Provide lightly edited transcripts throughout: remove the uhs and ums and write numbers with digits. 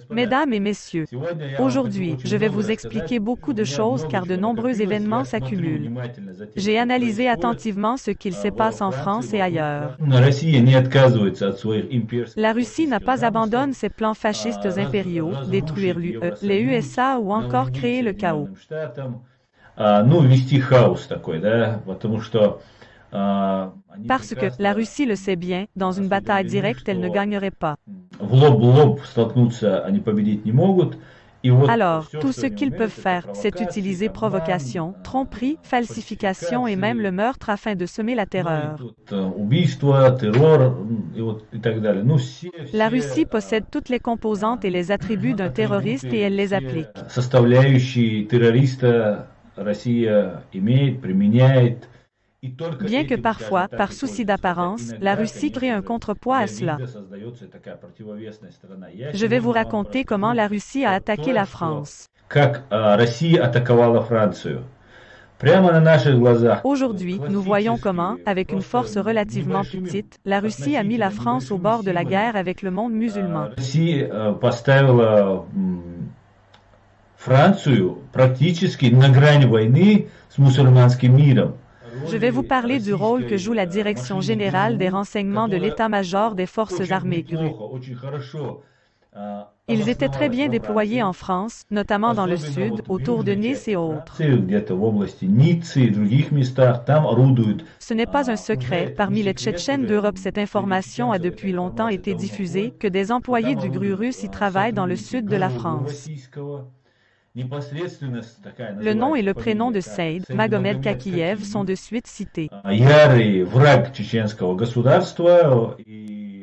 Mesdames et messieurs, aujourd'hui, je vais vous expliquer beaucoup de choses car de nombreux événements s'accumulent. J'ai analysé attentivement ce qu'il se passe en France et ailleurs. La Russie n'a pas abandonné ses plans fascistes impériaux, détruire l'UE, les USA ou encore créer le chaos. Parce que, la Russie le sait bien, dans une bataille directe, elle ne gagnerait pas. Alors, tout ce qu'ils peuvent faire, c'est utiliser provocation, tromperie, falsification et même le meurtre afin de semer la terreur. La Russie possède toutes les composantes et les attributs d'un terroriste et elle les applique. Bien que parfois, par souci d'apparence, la Russie crée un contrepoids à cela. Je vais vous raconter comment la Russie a attaqué la France. Aujourd'hui, nous voyons comment, avec une force relativement petite, la Russie a mis la France au bord de la guerre avec le monde musulman. Je vais vous parler du rôle que joue la Direction générale des renseignements de l'état-major des forces armées GRU. Ils étaient très bien déployés en France, notamment dans le sud, autour de Nice et autres. Ce n'est pas un secret, parmi les Tchétchènes d'Europe cette information a depuis longtemps été diffusée, que des employés du GRU russe y travaillent dans le sud de la France. Le nom et le prénom de Saïd, Magomed Kakiev sont de suite cités.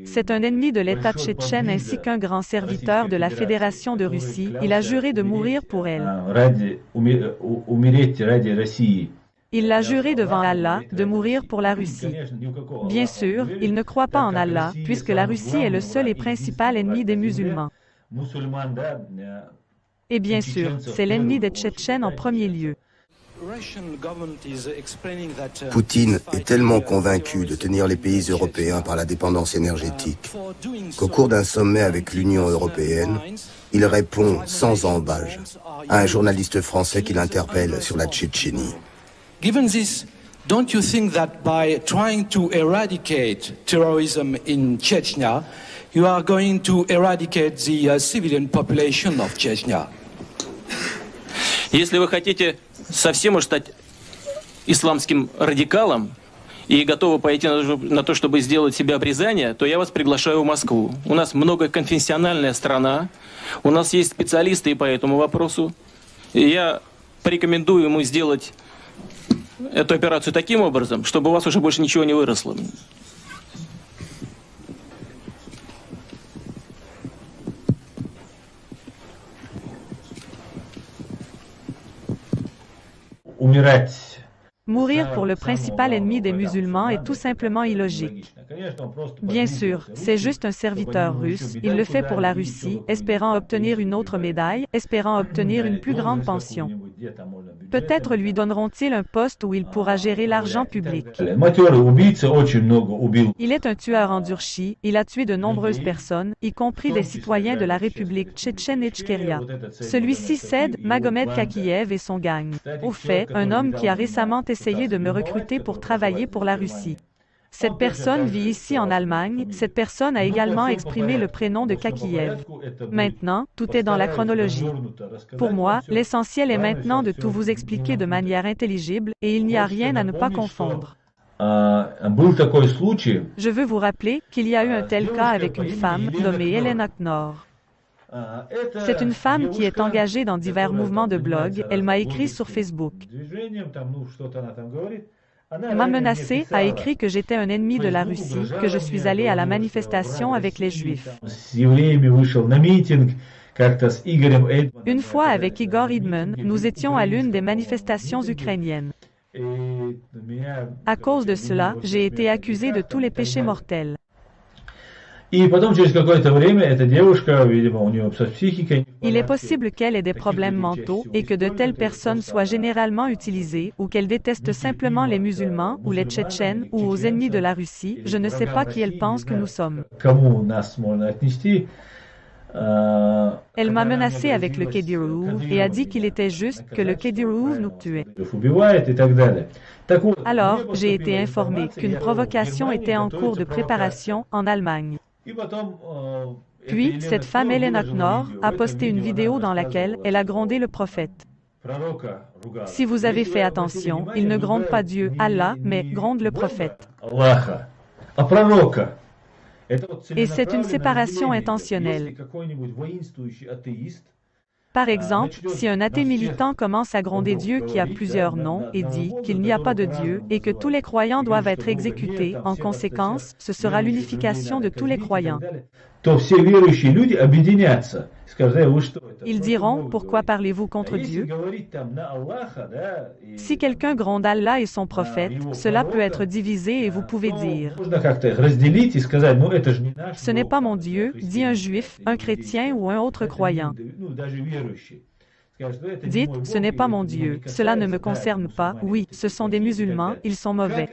C'est un ennemi de l'État tchétchène ainsi qu'un grand serviteur de la Fédération de Russie. Il a juré de mourir pour elle. Il l'a juré devant Allah de mourir pour la Russie. Bien sûr, il ne croit pas en Allah, puisque la Russie est le seul et principal ennemi des musulmans. Et bien sûr, c'est l'ennemi des Tchétchènes en premier lieu. Poutine est tellement convaincu de tenir les pays européens par la dépendance énergétique qu'au cours d'un sommet avec l'Union européenne, il répond sans embâge à un journaliste français qui l'interpelle sur la Tchétchénie. Given this, don't you think that by trying to eradicate terrorism in Chechnya, you are going to eradicate the civilian population of Chechnya? Если вы хотите совсем уж стать исламским радикалом и готовы пойти на то, чтобы сделать себе обрезание, то я вас приглашаю в Москву. У нас многоконфессиональная страна, у нас есть специалисты и по этому вопросу. И я порекомендую ему сделать эту операцию таким образом, чтобы у вас уже больше ничего не выросло. Mourir pour le principal ennemi des musulmans est tout simplement illogique. Bien sûr, c'est juste un serviteur russe, il le fait pour la Russie, espérant obtenir une autre médaille, espérant obtenir une plus grande pension. Peut-être lui donneront-ils un poste où il pourra gérer l'argent public. Il est un tueur endurci, il a tué de nombreuses personnes, y compris des citoyens de la République tchétchène Itchkeria. Celui-ci cède, Magomed Kakiev et son gang. Au fait, un homme qui a récemment essayé de me recruter pour travailler pour la Russie. Cette personne vit ici en Allemagne, cette personne a également exprimé le prénom de Kakiev. Maintenant, tout est dans la chronologie. Pour moi, l'essentiel est maintenant de tout vous expliquer de manière intelligible, et il n'y a rien à ne pas confondre. Je veux vous rappeler qu'il y a eu un tel cas avec une femme, nommée Elena Knorr. C'est une femme qui est engagée dans divers mouvements de blog, elle m'a écrit sur Facebook. Elle m'a menacé, a écrit que j'étais un ennemi de la Russie, que je suis allé à la manifestation avec les Juifs. Une fois avec Igor Idman, nous étions à l'une des manifestations ukrainiennes. À cause de cela, j'ai été accusé de tous les péchés mortels. Il est possible qu'elle ait des problèmes mentaux et que de telles personnes soient généralement utilisées ou qu'elle déteste simplement les musulmans ou les Tchétchènes ou aux ennemis de la Russie. Je ne sais pas qui elle pense que nous sommes. Elle m'a menacé avec le Kedyrov et a dit qu'il était juste que le Kedyrov nous tuait. Alors, j'ai été informé qu'une provocation était en cours de préparation en Allemagne. Puis, cette femme Elena Knorr a posté une vidéo dans laquelle elle a grondé le prophète. Si vous avez fait attention, il ne gronde pas Dieu, Allah, mais gronde le prophète. Et c'est une séparation intentionnelle. Par exemple, si un athée militant commence à gronder Dieu qui a plusieurs noms et dit qu'il n'y a pas de Dieu et que tous les croyants doivent être exécutés, en conséquence, ce sera l'unification de tous les croyants. Ils diront, pourquoi parlez-vous contre Dieu? Si quelqu'un gronde Allah et son prophète, cela peut être divisé et vous pouvez dire, ce n'est pas mon Dieu, dit un juif, un chrétien ou un autre croyant. Dites, ce n'est pas mon Dieu, cela ne me concerne pas, oui, ce sont des musulmans, ils sont mauvais.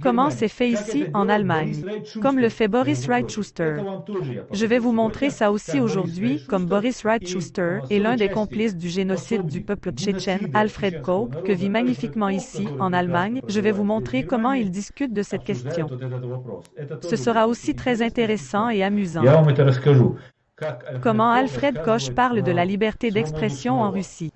Comment c'est fait ici, en Allemagne? Comme le fait Boris Wright-Schuster. Je vais vous montrer ça aussi aujourd'hui, comme Boris Wright-Schuster est l'un des complices du génocide du peuple tchétchène, Alfred Koch, que vit magnifiquement ici, en Allemagne. Je vais vous montrer comment il discute de cette question. Ce sera aussi très intéressant et amusant. Comment Alfred Koch parle de la liberté d'expression en Russie.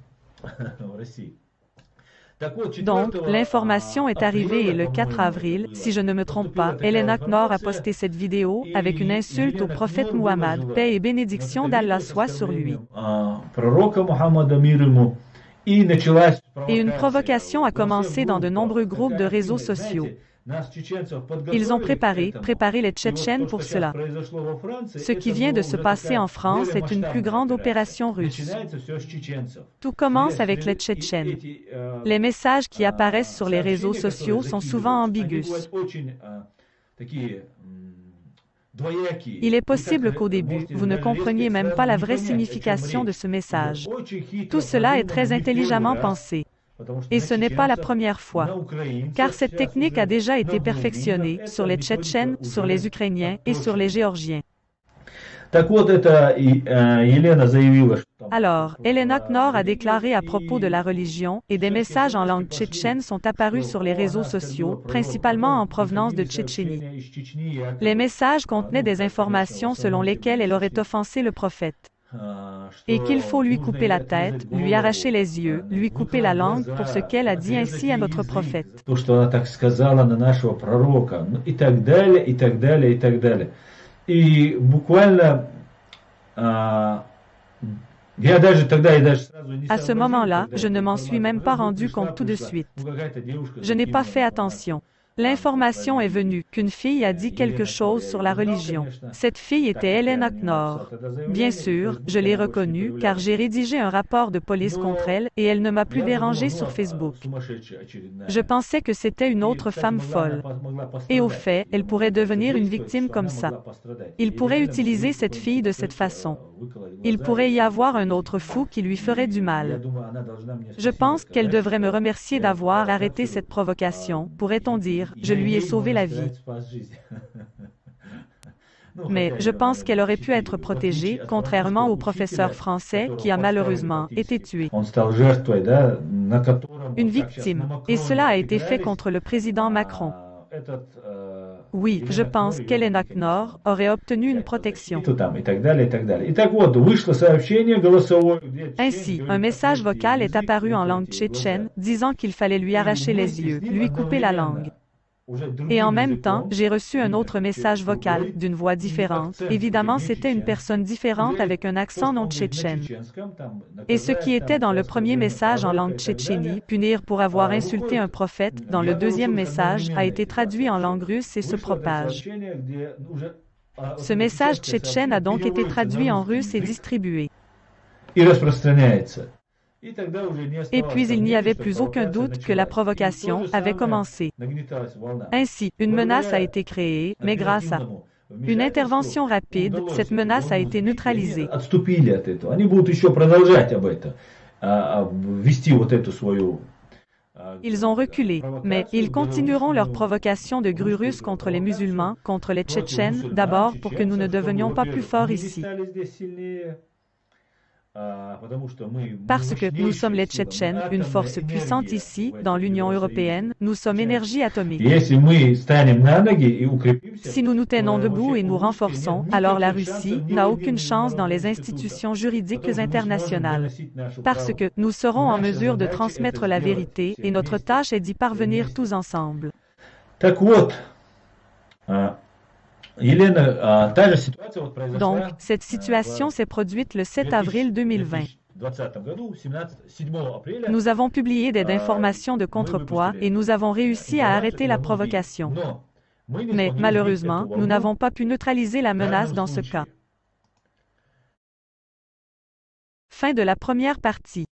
Donc, l'information est arrivée et le 4 avril, si je ne me trompe pas, Elena Knorr a posté cette vidéo avec une insulte au prophète Muhammad, paix et bénédiction d'Allah soit sur lui. Et une provocation a commencé dans de nombreux groupes de réseaux sociaux. Ils ont préparé les Tchétchènes pour cela. Ce qui vient de se passer en France est une plus grande opération russe. Tout commence avec les Tchétchènes. Les messages qui apparaissent sur les réseaux sociaux sont souvent ambigus. Il est possible qu'au début, vous ne compreniez même pas la vraie signification de ce message. Tout cela est très intelligemment pensé. Et ce n'est pas la première fois, car cette technique a déjà été perfectionnée sur les Tchétchènes, sur les Ukrainiens et sur les Géorgiens. Alors, Elena Knorr a déclaré à propos de la religion, et des messages en langue tchétchène sont apparus sur les réseaux sociaux, principalement en provenance de Tchétchénie. Les messages contenaient des informations selon lesquelles elle aurait offensé le prophète. Et qu'il faut lui couper la tête, lui arracher les yeux, lui couper la langue pour ce qu'elle a dit ainsi à notre prophète. À ce moment-là, je ne m'en suis même pas rendu compte tout de suite. Je n'ai pas fait attention. L'information est venue qu'une fille a dit quelque chose sur la religion. Cette fille était Elena Knorr. Bien sûr, je l'ai reconnue car j'ai rédigé un rapport de police contre elle et elle ne m'a plus dérangé sur Facebook. Je pensais que c'était une autre femme folle. Et au fait, elle pourrait devenir une victime comme ça. Il pourrait utiliser cette fille de cette façon. Il pourrait y avoir un autre fou qui lui ferait du mal. Je pense qu'elle devrait me remercier d'avoir arrêté cette provocation, pourrait-on dire. Je lui ai sauvé la vie. Mais je pense qu'elle aurait pu être protégée, contrairement au professeur français qui a malheureusement été tué. Une victime. Et cela a été fait contre le président Macron. Oui, je pense qu'Elena Knorr aurait obtenu une protection. Ainsi, un message vocal est apparu en langue tchétchène, disant qu'il fallait lui arracher les yeux, lui couper la langue. Et en même temps, j'ai reçu un autre message vocal, d'une voix différente. Évidemment, c'était une personne différente avec un accent non tchétchène. Et ce qui était dans le premier message en langue tchétchénie, punir pour avoir insulté un prophète, dans le deuxième message, a été traduit en langue russe et se propage. Ce message tchétchène a donc été traduit en russe et distribué. Et puis il n'y avait plus aucun doute que la provocation avait commencé. Ainsi, une menace a été créée, mais grâce à une intervention rapide, cette menace a été neutralisée. Ils ont reculé, mais ils continueront leur provocation de grues russes contre les musulmans, contre les Tchétchènes, d'abord pour que nous ne devenions pas plus forts ici. Parce que nous sommes les Tchétchènes, une force puissante ici, dans l'Union européenne, nous sommes énergie atomique. Si nous nous tenons debout et nous renforçons, alors la Russie n'a aucune chance dans les institutions juridiques internationales. Parce que nous serons en mesure de transmettre la vérité et notre tâche est d'y parvenir tous ensemble. Donc, cette situation s'est produite le 7 avril 2020. Nous avons publié des informations de contrepoids et nous avons réussi à arrêter la provocation. Mais, malheureusement, nous n'avons pas pu neutraliser la menace dans ce cas. Fin de la première partie.